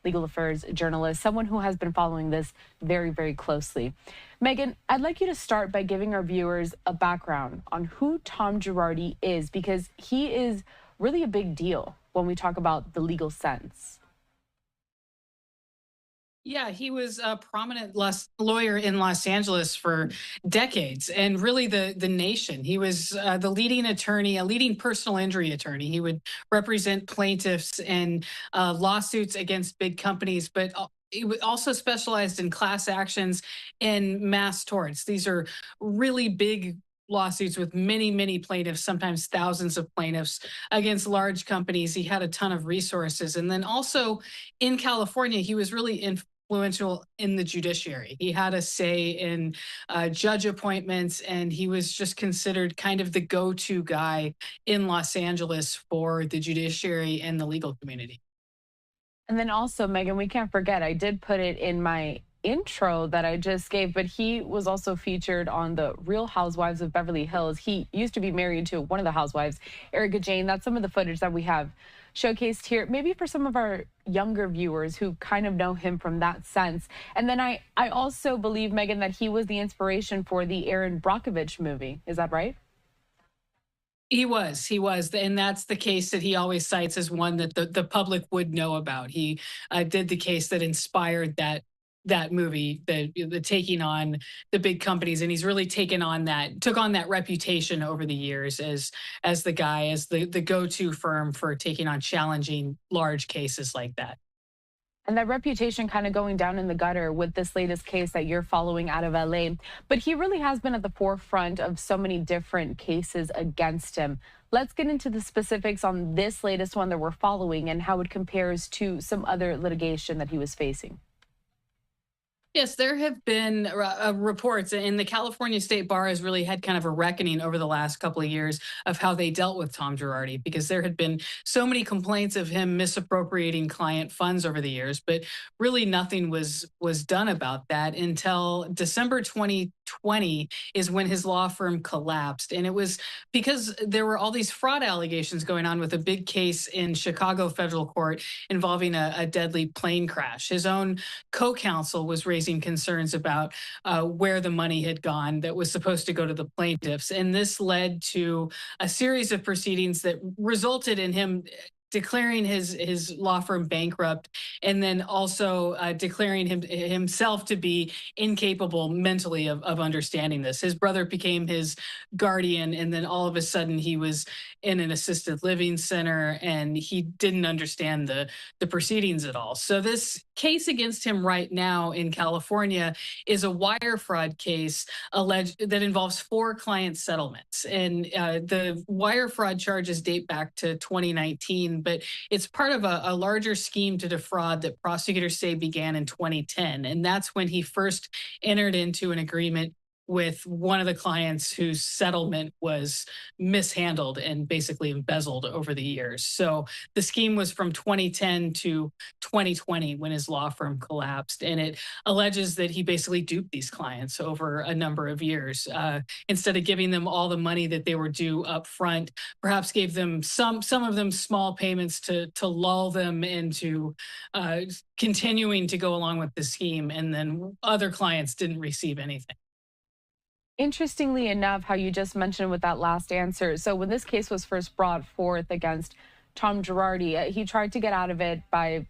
legal affairs journalist, someone who has been following this very, very closely. Meghann, I'd like you to start by giving our viewers a background on who Tom Girardi is, because he is really a big deal when we talk about the legal sense. Yeah, he was a prominent lawyer in Los Angeles for decades, and really the nation. He was the leading attorney, a leading personal injury attorney. He would represent plaintiffs in lawsuits against big companies, but he also specialized in class actions and mass torts. These are really big lawsuits with many, many plaintiffs, sometimes thousands of plaintiffs against large companies. He had a ton of resources. And then also in California, he was really influential in the judiciary. He had a say in judge appointments, and he was just considered kind of the go-to guy in Los Angeles for the judiciary and the legal community. And then also, Meghann, we can't forget, I did put it in my intro that I just gave, but he was also featured on the Real Housewives of Beverly Hills. He used to be married to one of the housewives, Erica Jane. That's some of the footage that we have showcased here, maybe for some of our younger viewers who kind of know him from that sense. And then I also believe, Meghann, that he was the inspiration for the Aaron Brockovich movie. Is that right? He was, and that's the case that he always cites as one that the public would know about. He did the case that inspired that movie, the taking on the big companies, and he's really took on that reputation over the years as the guy, as the go-to firm for taking on challenging large cases like that. And that reputation kind of going down in the gutter with this latest case that you're following out of LA. But he really has been at the forefront of so many different cases against him. Let's get into the specifics on this latest one that we're following and how it compares to some other litigation that he was facing. Yes, there have been reports, and the California State Bar has really had kind of a reckoning over the last couple of years of how they dealt with Tom Girardi, because there had been so many complaints of him misappropriating client funds over the years, but really nothing was done about that until December 2020 is when his law firm collapsed. And it was because there were all these fraud allegations going on with a big case in Chicago federal court involving a deadly plane crash. His own co-counsel was raising concerns about where the money had gone that was supposed to go to the plaintiffs. And this led to a series of proceedings that resulted in him declaring his law firm bankrupt, and then also declaring himself to be incapable mentally of understanding this. His brother became his guardian, and then all of a sudden he was in an assisted living center, and he didn't understand the proceedings at all. So this case against him right now in California is a wire fraud case alleged that involves 4 client settlements, and the wire fraud charges date back to 2019. But it's part of a larger scheme to defraud that prosecutors say began in 2010. And that's when he first entered into an agreement with one of the clients whose settlement was mishandled and basically embezzled over the years. So the scheme was from 2010 to 2020 when his law firm collapsed. And it alleges that he basically duped these clients over a number of years. Instead of giving them all the money that they were due up front, perhaps gave them some of them small payments to lull them into continuing to go along with the scheme. And then other clients didn't receive anything. Interestingly enough, how you just mentioned with that last answer. So when this case was first brought forth against Tom Girardi, he tried to get out of it by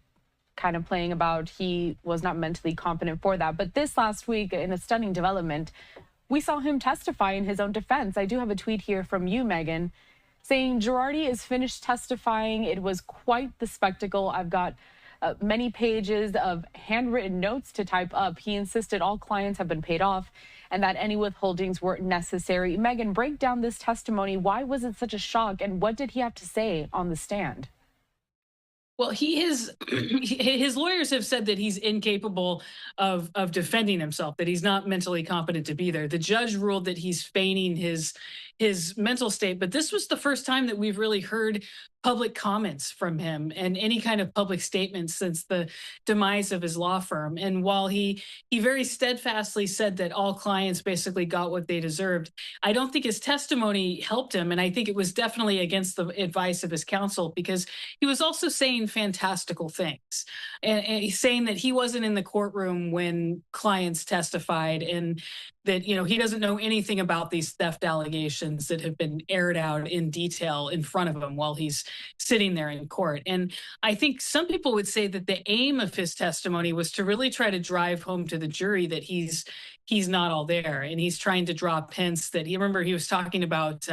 kind of playing about he was not mentally competent for that. But this last week, in a stunning development, we saw him testify in his own defense. I do have a tweet here from you, Meghann, saying Girardi is finished testifying. It was quite the spectacle. I've got many pages of handwritten notes to type up. He insisted all clients have been paid off and that any withholdings weren't necessary. Meghann, break down this testimony. Why was it such a shock, and what did he have to say on the stand? Well, his lawyers have said that he's incapable of defending himself, that he's not mentally competent to be there. The judge ruled that he's feigning his mental state, but this was the first time that we've really heard public comments from him and any kind of public statements since the demise of his law firm. And while he very steadfastly said that all clients basically got what they deserved, I don't think his testimony helped him. And I think it was definitely against the advice of his counsel, because he was also saying fantastical things. And he's saying that he wasn't in the courtroom when clients testified, and that, he doesn't know anything about these theft allegations that have been aired out in detail in front of him while he's sitting there in court. And I think some people would say that the aim of his testimony was to really try to drive home to the jury that he's not all there, and he's trying to drop hints that he was talking about.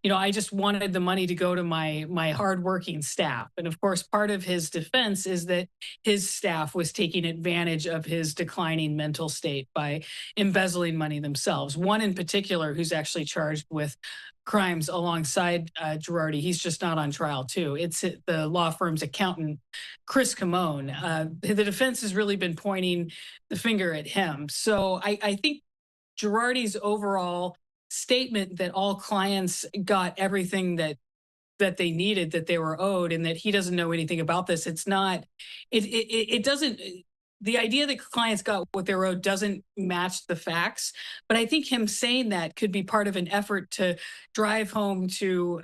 I just wanted the money to go to my hardworking staff. And of course, part of his defense is that his staff was taking advantage of his declining mental state by embezzling money themselves. One in particular, who's actually charged with crimes alongside Girardi. He's just not on trial too. It's the law firm's accountant, Chris Kamon. The defense has really been pointing the finger at him. So I think Girardi's overall statement that all clients got everything that they needed, that they were owed, and that he doesn't know anything about this. It's not, it doesn't, the idea that clients got what they were owed doesn't match the facts. But I think him saying that could be part of an effort to drive home to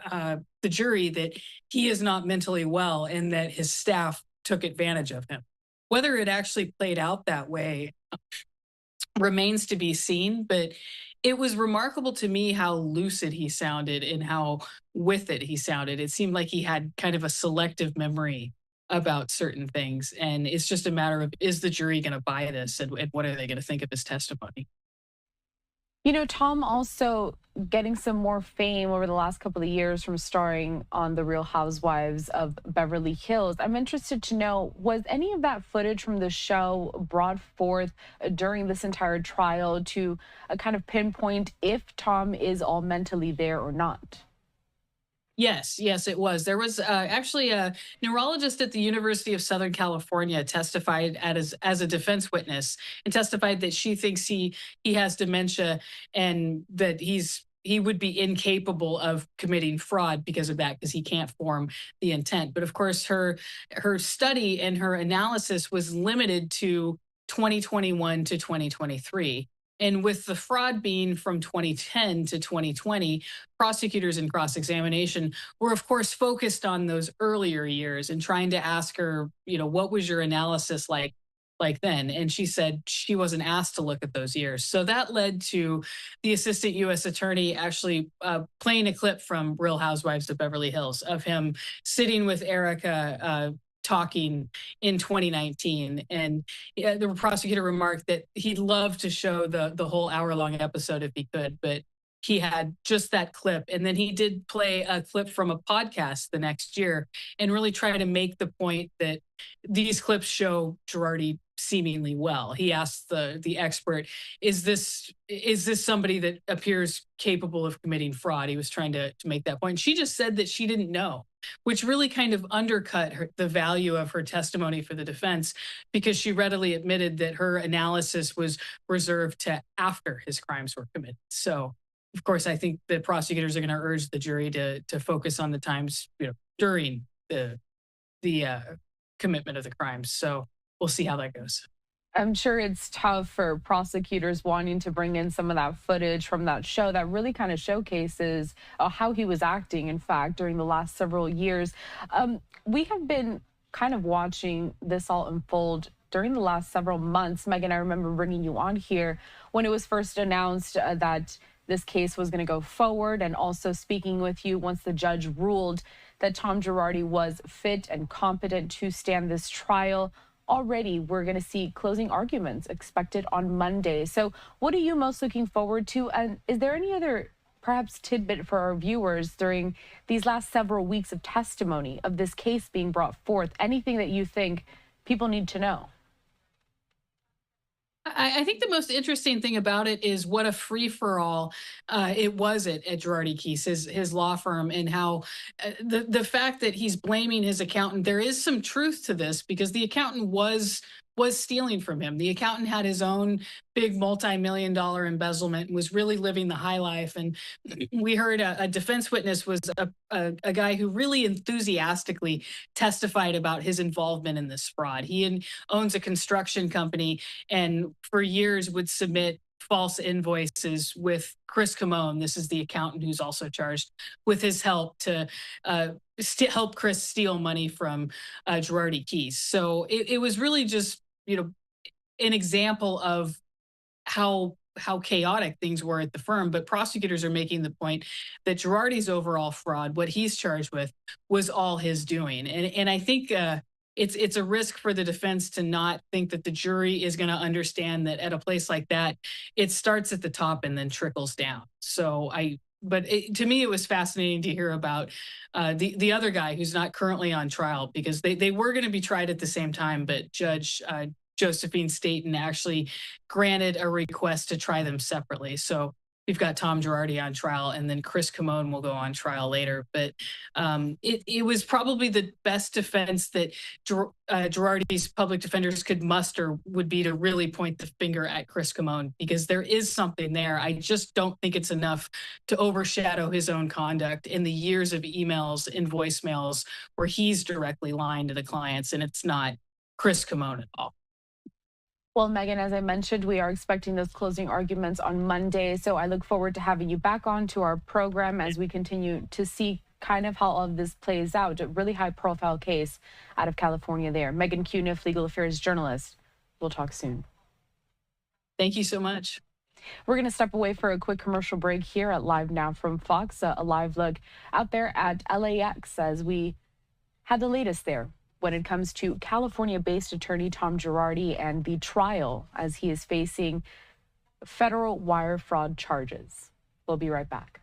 the jury that he is not mentally well and that his staff took advantage of him. Whether it actually played out that way remains to be seen, but it was remarkable to me how lucid he sounded and how with it he sounded. It seemed like he had kind of a selective memory about certain things. And it's just a matter of, is the jury going to buy this, and what are they going to think of his testimony? Tom also getting some more fame over the last couple of years from starring on The Real Housewives of Beverly Hills. I'm interested to know, was any of that footage from the show brought forth during this entire trial to kind of pinpoint if Tom is all mentally there or not? Yes, it was. There was actually a neurologist at the University of Southern California testified as a defense witness, and testified that she thinks he has dementia, and that he would be incapable of committing fraud because of that, because he can't form the intent. But of course, her study and her analysis was limited to 2021 to 2023. And with the fraud being from 2010 to 2020, prosecutors in cross-examination were, of course, focused on those earlier years and trying to ask her, what was your analysis like then? And she said she wasn't asked to look at those years. So that led to the assistant U.S. attorney actually playing a clip from Real Housewives of Beverly Hills of him sitting with Erica talking in 2019. And the prosecutor remarked that he'd love to show the whole hour-long episode if he could, but he had just that clip. And then he did play a clip from a podcast the next year and really try to make the point that these clips show Girardi seemingly well. He asked the expert, is this somebody that appears capable of committing fraud? He was trying to make that point. She just said that she didn't know, which really kind of undercut the value of her testimony for the defense, because she readily admitted that her analysis was reserved to after his crimes were committed. So, of course, I think the prosecutors are going to urge the jury to focus on the times during the commitment of the crimes. So we'll see how that goes. I'm sure it's tough for prosecutors wanting to bring in some of that footage from that show that really kind of showcases how he was acting, in fact, during the last several years. We have been kind of watching this all unfold during the last several months. Meghann, I remember bringing you on here when it was first announced that this case was going to go forward, and also speaking with you once the judge ruled that Tom Girardi was fit and competent to stand this trial. Already, we're going to see closing arguments expected on Monday. So what are you most looking forward to? And is there any other perhaps tidbit for our viewers during these last several weeks of testimony of this case being brought forth? Anything that you think people need to know? I think the most interesting thing about it is what a free for all it was at Girardi Keese, his law firm, and how the fact that he's blaming his accountant. There is some truth to this because the accountant was stealing from him. The accountant had his own big multi-million-dollar embezzlement and was really living the high life. And we heard a defense witness was a guy who really enthusiastically testified about his involvement in this fraud. Owns a construction company and for years would submit false invoices with Chris Kamon. This is the accountant who's also charged with his help to help Chris steal money from Girardi Keese. So it was really just, an example of how chaotic things were at the firm. But prosecutors are making the point that Girardi's overall fraud, what he's charged with, was all his doing. And I think it's a risk for the defense to not think that the jury is going to understand that at a place like that, it starts at the top and then trickles down. To me, it was fascinating to hear about the other guy who's not currently on trial because they were going to be tried at the same time, but Judge Josephine Staton actually granted a request to try them separately. So we've got Tom Girardi on trial, and then Chris Kamon will go on trial later. But it was probably the best defense that Girardi's public defenders could muster would be to really point the finger at Chris Kamon because there is something there. I just don't think it's enough to overshadow his own conduct in the years of emails and voicemails where he's directly lying to the clients, and it's not Chris Kamon at all. Well, Meghann, as I mentioned, we are expecting those closing arguments on Monday. So I look forward to having you back on to our program as we continue to see kind of how all of this plays out. A really high profile case out of California there. Meghann Cuniff, legal affairs journalist. We'll talk soon. Thank you so much. We're going to step away for a quick commercial break here at Live Now from Fox. A live look out there at LAX as we had the latest there when it comes to California-based attorney Tom Girardi and the trial as he is facing federal wire fraud charges. We'll be right back.